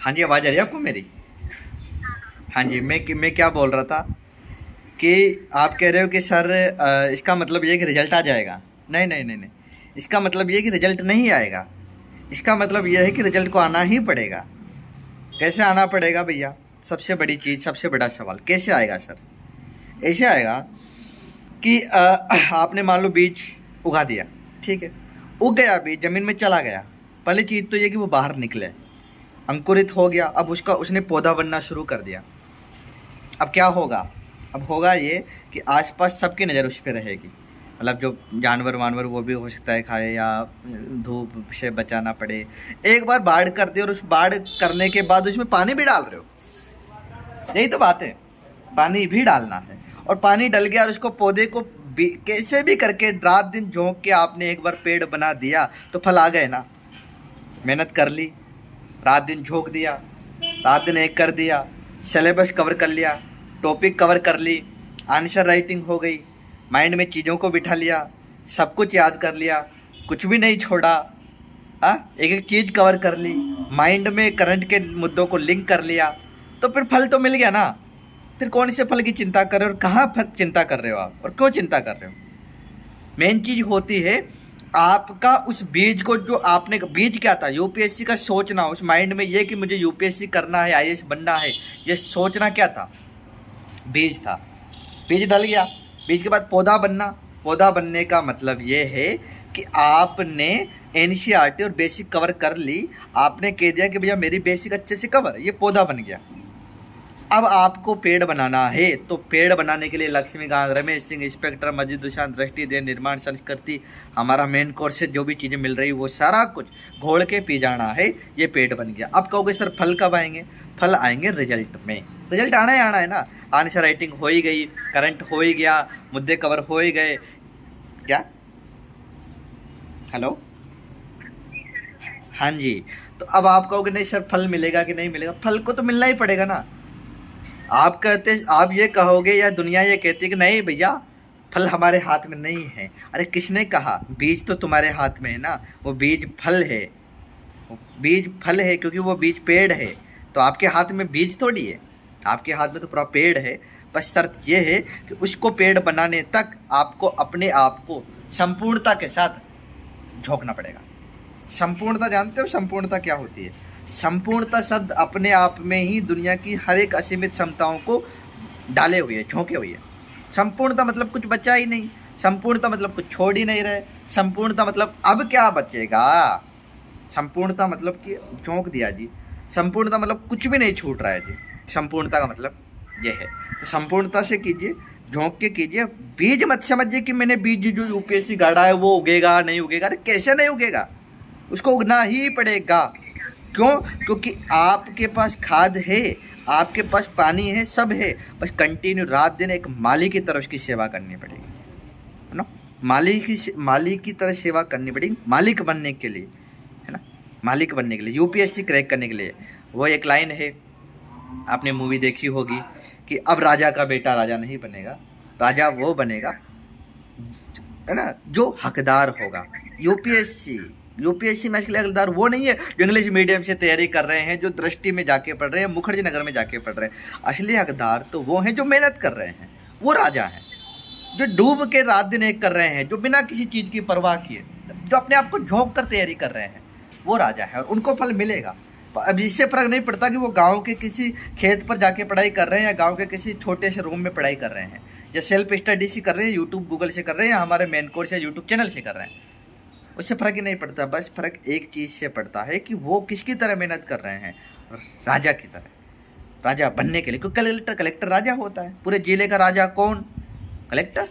हाँ जी, आवाज़ आ रही है आपको मेरी? हाँ जी, मैं क्या बोल रहा था कि आप कह रहे हो कि सर इसका मतलब ये है कि रिजल्ट आ जाएगा। नहीं नहीं नहीं नहीं, इसका मतलब ये है कि रिजल्ट नहीं आएगा। इसका मतलब ये है कि रिजल्ट को आना ही पड़ेगा। कैसे आना पड़ेगा भैया? सबसे बड़ी चीज़, सबसे बड़ा सवाल, कैसे आएगा सर? ऐसे आएगा कि आपने मान लो बीज उगा दिया, ठीक है, उग गया बीज, ज़मीन में चला गया। पहली चीज़ तो ये कि वो बाहर निकले, अंकुरित हो गया, अब उसने पौधा बनना शुरू कर दिया। अब क्या होगा? अब होगा ये कि आसपास सबकी नज़र उस पर रहेगी। मतलब जो जानवर वानवर वो भी हो सकता है खाए, या धूप से बचाना पड़े। एक बार बाढ़ कर दे और उस बाढ़ करने के बाद उसमें पानी भी डाल रहे हो, यही तो बात है। पानी भी डालना है, और पानी डल गया और उसको पौधे को कैसे भी करके रात दिन झोंक के आपने एक बार पेड़ बना दिया तो फल आ गए ना। मेहनत कर ली, रात दिन झोंक दिया, रात दिन एक कर दिया, सिलेबस कवर कर लिया, टॉपिक कवर कर ली, आंसर राइटिंग हो गई, माइंड में चीज़ों को बिठा लिया, सब कुछ याद कर लिया, कुछ भी नहीं छोड़ा। हाँ, एक एक चीज़ कवर कर ली, माइंड में करंट के मुद्दों को लिंक कर लिया, तो फिर फल तो मिल गया ना। फिर कौन से फल की चिंता कर रहे हो, और कहाँ फल चिंता कर रहे हो आप, और क्यों चिंता कर रहे हो? मेन चीज़ होती है आपका उस बीज को, जो आपने बीज क्या था, यूपीएससी का सोचना, उस माइंड में ये कि मुझे यूपीएससी करना है, आईएएस बनना है, ये सोचना क्या था? बीज था। बीज डल गया, बीज के बाद पौधा बनना। पौधा बनने का मतलब ये है कि आपने एनसीईआरटी और बेसिक कवर कर ली, आपने कह दिया कि भैया मेरी बेसिक अच्छे से कवर, ये पौधा बन गया। अब आपको पेड़ बनाना है, तो पेड़ बनाने के लिए लक्ष्मीकांत, रमेश सिंह, इंस्पेक्टर मजीद, दुशांत, दृष्टि, देव, निर्माण, संस्कृति, हमारा मेन कोर्स से जो भी चीज़ें मिल रही वो सारा कुछ घोल के पी जाना है, ये पेड़ बन गया। अब कहोगे सर फल कब आएंगे? फल आएंगे रिजल्ट में। रिजल्ट आना है ना। आंसर राइटिंग हो ही गई, करंट हो ही गया, मुद्दे कवर हो ही गए। क्या? हेलो? हाँ जी। तो अब आप कहोगे नहीं सर फल मिलेगा कि नहीं मिलेगा? फल को तो मिलना ही पड़ेगा ना। आप ये कहोगे या दुनिया ये कहती है कि नहीं भैया फल हमारे हाथ में नहीं है। अरे किसने कहा? बीज तो तुम्हारे हाथ में है ना, वो बीज फल है। वो बीज फल है क्योंकि वो बीज पेड़ है। तो आपके हाथ में बीज थोड़ी है, आपके हाथ में तो पूरा पेड़ है। बस शर्त ये है कि उसको पेड़ बनाने तक आपको अपने आप को संपूर्णता के साथ झोंकना पड़ेगा। संपूर्णता जानते हो संपूर्णता क्या होती है? संपूर्णता शब्द अपने आप में ही दुनिया की हर एक असीमित क्षमताओं को डाले हुए है, झोंके हुए है। संपूर्णता मतलब कुछ बचा ही नहीं, संपूर्णता मतलब कुछ छोड़ ही नहीं रहे, संपूर्णता मतलब अब क्या बचेगा। संपूर्णता मतलब कि झोंक दिया जी, संपूर्णता मतलब कुछ भी नहीं छूट रहा है जी। संपूर्णता का मतलब ये है। तो संपूर्णता से कीजिए, झोंक के कीजिए। बीज मत समझिए कि मैंने बीज जो यूपीएससी गाड़ा है वो उगेगा नहीं उगेगा। अरे कैसे नहीं उगेगा? उसको उगना ही पड़ेगा। क्यों? क्योंकि आपके पास खाद है, आपके पास पानी है, सब है। बस कंटिन्यू रात दिन एक माली की तरह उसकी सेवा करनी पड़ेगी, है ना। माली की तरह सेवा करनी पड़ेगी मालिक बनने के लिए, है ना। मालिक बनने के लिए, यूपीएससी क्रैक करने के लिए। वो एक लाइन है, आपने मूवी देखी होगी कि अब राजा का बेटा राजा नहीं बनेगा, राजा वो बनेगा, है ना, जो हकदार होगा। यूपीएससी यूपीएससी में असली हकदार वो नहीं है जो इंग्लिश मीडियम से तैयारी कर रहे हैं, जो दृष्टि में जाके पढ़ रहे हैं, मुखर्जी नगर में जाके पढ़ रहे हैं। असली हकदार तो वो हैं जो मेहनत कर रहे हैं, वो राजा हैं। जो डूब के रात दिन एक कर रहे हैं, जो बिना किसी चीज़ की परवाह किए, जो अपने आप को झोंक कर तैयारी कर रहे हैं, वो राजा है, और उनको फल मिलेगा। अब इससे फर्क नहीं पड़ता कि वो गांव के किसी खेत पर जाके पढ़ाई कर रहे हैं या गांव के किसी छोटे से रूम में पढ़ाई कर रहे हैं, या सेल्फ स्टडी से कर रहे हैं, यूट्यूब गूगल से कर रहे हैं, या हमारे मेन कोर्स या यूट्यूब चैनल से कर रहे हैं। उससे फ़र्क ही नहीं पड़ता। बस फ़र्क एक चीज़ से पड़ता है कि वो किसकी तरह मेहनत कर रहे हैं, राजा की तरह, राजा बनने के लिए। क्योंकि कलेक्टर राजा होता है। पूरे जिले का राजा कौन? कलेक्टर।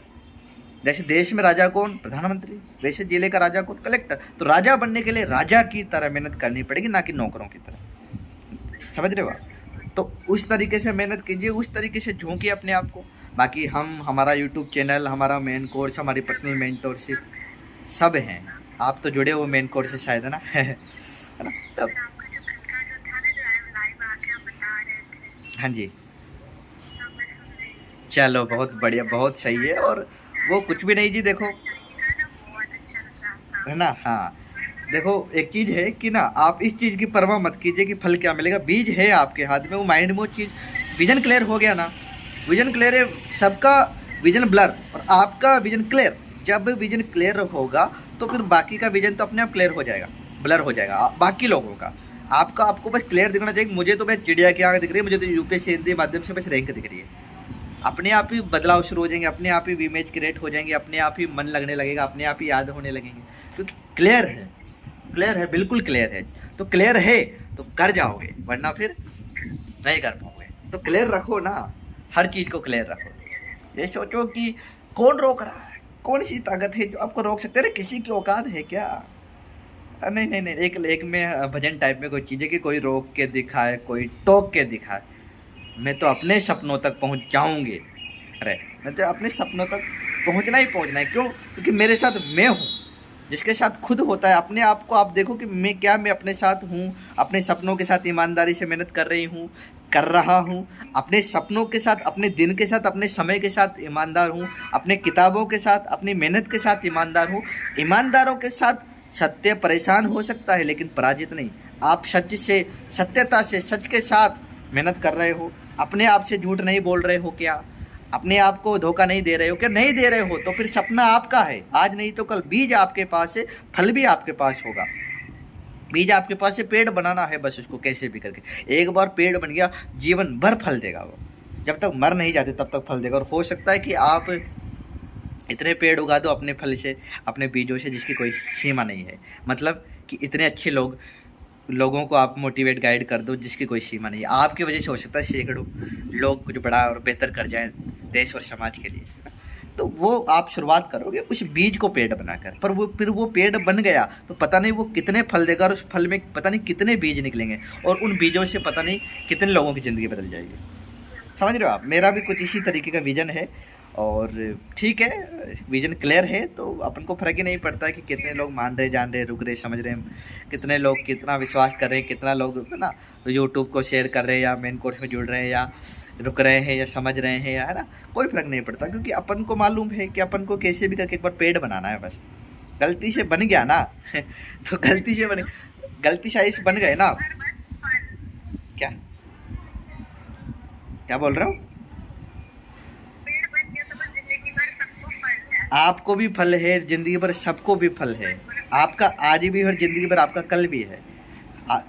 जैसे देश में राजा कौन? प्रधानमंत्री। वैसे जिले का राजा कौन? कलेक्टर। तो राजा बनने के लिए राजा की तरह मेहनत करनी पड़ेगी, ना कि नौकरों की तरह। समझ रहे हो आप? तो उस तरीके से मेहनत कीजिए, उस तरीके से झोंकिए अपने आप को। बाकी हमारा यूट्यूब चैनल, हमारा मेन कोर्स, हमारी पर्सनल मेंटोरशिप सब हैं। आप तो जुड़े हो मेन कोर्स से शायद, है ना? है ना? तब हाँ जी, चलो बहुत बढ़िया, बहुत सही है। और वो कुछ भी नहीं जी, देखो, है ना। हाँ, देखो एक चीज़ है कि ना, आप इस चीज़ की परवाह मत कीजिए कि फल क्या मिलेगा। बीज है आपके हाथ में, वो माइंड में वो चीज़, विजन क्लियर हो गया ना, विजन क्लियर है। सबका विजन ब्लर और आपका विजन क्लियर। जब विजन क्लियर होगा तो फिर बाकी का विजन तो अपने आप क्लियर हो जाएगा, ब्लर हो जाएगा बाकी लोगों का। आपका आपको बस क्लियर दिखना चाहिए। मुझे तो बस चिड़िया की आँख दिख रही है, मुझे तो यूपीएससी हिंदी माध्यम से बस रैंक दिख रही है। अपने आप ही बदलाव शुरू हो जाएंगे, अपने आप ही इमेज क्रिएट हो जाएंगे, अपने आप ही मन लगने लगेगा, अपने आप ही याद होने लगेंगे, क्योंकि क्लियर है, क्लियर है, बिल्कुल क्लियर है। तो क्लियर है तो कर जाओगे, वरना फिर नहीं कर पाओगे। तो क्लियर रखो ना, हर चीज़ को क्लियर रखो। ये सोचो कि कौन रोक रहा है, कौन सी ताकत है जो आपको रोक सकते है। अरे किसी की औकात है क्या? नहीं नहीं नहीं, एक में भजन टाइप में कोई चीज़ है कि कोई रोक के दिखाए, कोई टोक के दिखाए। मैं तो अपने सपनों तक पहुंच जाऊंगी। अरे मैं तो अपने सपनों तक पहुंचना ही पहुंचना है। क्यों? क्योंकि मेरे साथ मैं हूँ। जिसके साथ खुद होता है अपने आप को, आप देखो कि मैं अपने साथ हूँ, अपने सपनों के साथ ईमानदारी से मेहनत कर रही हूँ, कर रहा हूँ। अपने सपनों के साथ, अपने दिन के साथ, अपने समय के साथ ईमानदार हूँ। अपने किताबों के साथ, अपनी मेहनत के साथ ईमानदार हूँ। ईमानदारों के साथ सत्य परेशान हो सकता है लेकिन पराजित नहीं। आप सच से, सत्यता से, सच के साथ मेहनत कर रहे हो। अपने आप से झूठ नहीं बोल रहे हो क्या? अपने आप को धोखा नहीं दे रहे हो क्या? नहीं दे रहे हो तो फिर सपना आपका है, आज नहीं तो कल। बीज आपके पास है, फल भी आपके पास होगा। बीज आपके पास है, पेड़ बनाना है बस उसको कैसे भी करके। एक बार पेड़ बन गया, जीवन भर फल देगा वो। जब तक मर नहीं जाते तब तक फल देगा। और हो सकता है कि आप इतने पेड़ उगा दो अपने फल से, अपने बीजों से, जिसकी कोई सीमा नहीं है। मतलब कि इतने अच्छे लोगों को आप मोटिवेट गाइड कर दो जिसकी कोई सीमा नहीं है। आपकी वजह से हो सकता है सैकड़ों लोग कुछ बड़ा और बेहतर कर जाएं देश और समाज के लिए। तो वो आप शुरुआत करोगे उस बीज को पेड़ बनाकर, पर वो फिर वो पेड़ बन गया तो पता नहीं वो कितने फल देगा, और उस फल में पता नहीं कितने बीज निकलेंगे, और उन बीजों से पता नहीं कितने लोगों की ज़िंदगी बदल जाएगी। समझ रहे हो आप? मेरा भी कुछ इसी तरीके का विजन है। और ठीक है, विजन क्लियर है तो अपन को फ़र्क ही नहीं पड़ता है कि कितने लोग मान रहे, जान रहे, रुक रहे, समझ रहे हैं, कितने लोग कितना विश्वास कर रहे हैं, कितना लोग है ना तो यूट्यूब को शेयर कर रहे हैं, या मेन कोर्स में जुड़ रहे हैं, या रुक रहे हैं, या समझ रहे हैं, या है ना, कोई फ़र्क नहीं पड़ता। क्योंकि अपन को मालूम है कि अपन को कैसे भी करके एक बार पेड़ बनाना है बस। गलती से बन गया ना तो गलती से ऐसे बन गए ना आप। क्या क्या बोल रहे हो? आपको भी फल है, ज़िंदगी भर सबको भी फल है। आपका आज भी और ज़िंदगी भर आपका कल भी है।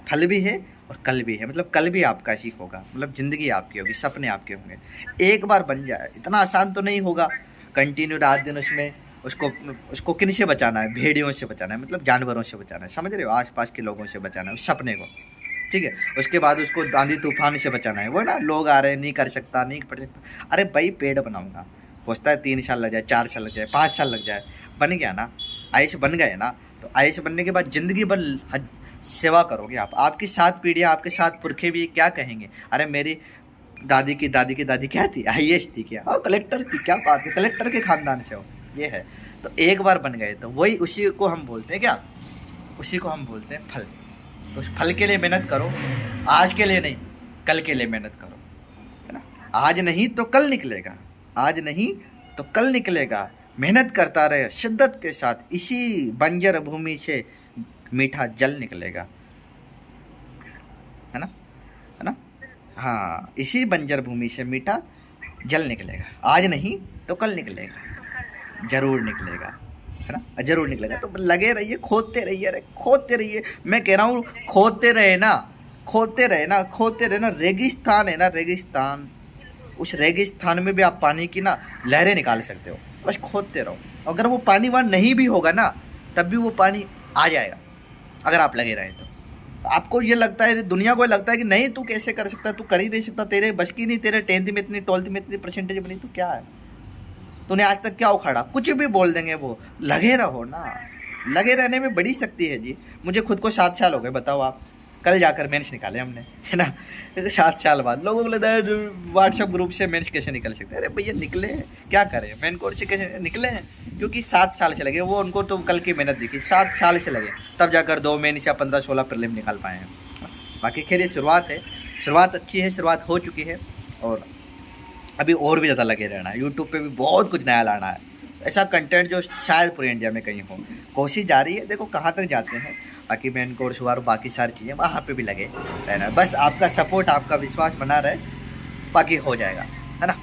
फल भी है और कल भी है, मतलब कल भी आपका ही होगा, मतलब ज़िंदगी आपकी होगी, सपने आपके होंगे। एक बार बन जाए, इतना आसान तो नहीं होगा कंटिन्यू रात दिन उसमें उसको उसको किन से बचाना है? भेड़ियों से बचाना है, मतलब जानवरों से बचाना है, समझ रहे हो? आसपास के लोगों से बचाना है उस सपने को, ठीक है। उसके बाद उसको आंधी तूफान से बचाना है। वो ना लोग आ रहे हैं, नहीं कर सकता, नहीं पढ़ सकता। अरे भाई पेड़ बनाऊंगा, हो सकता है 3 साल लग जाए, 4 साल लग जाए, 5 साल लग जाए, बन गया ना, आयुष बन गए ना। तो आयुष बनने के बाद ज़िंदगी भर सेवा करोगे आप। आपकी 7 पीढ़ियाँ, आपके 7 पुरखे भी क्या कहेंगे? अरे मेरी दादी की दादी की दादी क्या थी? आईएएस थी क्या? और कलेक्टर थी, क्या बात है, कलेक्टर के ख़ानदान से हो। ये है। तो एक बार बन गए तो वही, उसी को हम बोलते हैं क्या? उसी को हम बोलते हैं फल। तो उस फल के लिए मेहनत करो, आज के लिए नहीं, कल के लिए मेहनत करो, है ना। आज नहीं तो कल निकलेगा, आज नहीं तो कल निकलेगा। मेहनत करता रहे शिद्दत के साथ, इसी बंजर भूमि से मीठा जल निकलेगा, है ना, है ना। हाँ, इसी बंजर भूमि से मीठा जल निकलेगा। आज नहीं तो कल निकलेगा, जरूर निकलेगा, है ना, जरूर निकलेगा। तो लगे रहिए, खोदते रहिए, अरे खोदते रहिए। मैं कह रहा हूँ खोदते रहे ना, खोदते रहे ना, खोदते रहे ना। रेगिस्तान है ना, रेगिस्तान, उस रेगिस्तान में भी आप पानी की ना लहरें निकाल सकते हो, बस खोदते रहो। अगर वो पानी वहाँ नहीं भी होगा ना, तब भी वो पानी आ जाएगा अगर आप लगे रहे तो। आपको ये लगता है, दुनिया को लगता है कि नहीं तू कैसे कर सकता है, तू कर ही नहीं सकता, तेरे बस की नहीं, तेरे 10th में इतनी, 12th में इतनी परसेंटेज बनी, तो क्या है, तूने आज तक क्या उखाड़ा? कुछ भी बोल देंगे वो। लगे रहो ना, लगे रहने में बड़ी शक्ति है जी। मुझे खुद को 7 साल हो गए, बताओ आप। कल जाकर मेंस निकाले हमने, है ना, 7 साल बाद। लोगों को लगता है व्हाट्सएप ग्रुप से मेंस कैसे निकल सकते हैं? अरे भैया निकले हैं, क्या करें, मेन कोर्स से कैसे निकले हैं? क्योंकि 7 साल से लगे वो, उनको तो कल की मेहनत दिखी, 7 साल से लगे, तब जाकर 2 मेंस या 15-16 प्रीलिम निकाल पाए हैं। बाकी खैर ये शुरुआत है, शुरुआत अच्छी है, शुरुआत हो चुकी है, और अभी और भी ज़्यादा लगे रहना है। यूट्यूब पे भी बहुत कुछ नया लाना है, ऐसा कंटेंट जो शायद पूरे इंडिया में कहीं हो। कोशिश जारी है, देखो कहाँ तक जाते हैं। बाकी मेन कोर्स हुआ और बाकी सारी चीज़ें वहाँ पे भी लगे रहना, बस आपका सपोर्ट आपका विश्वास बना रहे, बाकी हो जाएगा, है ना।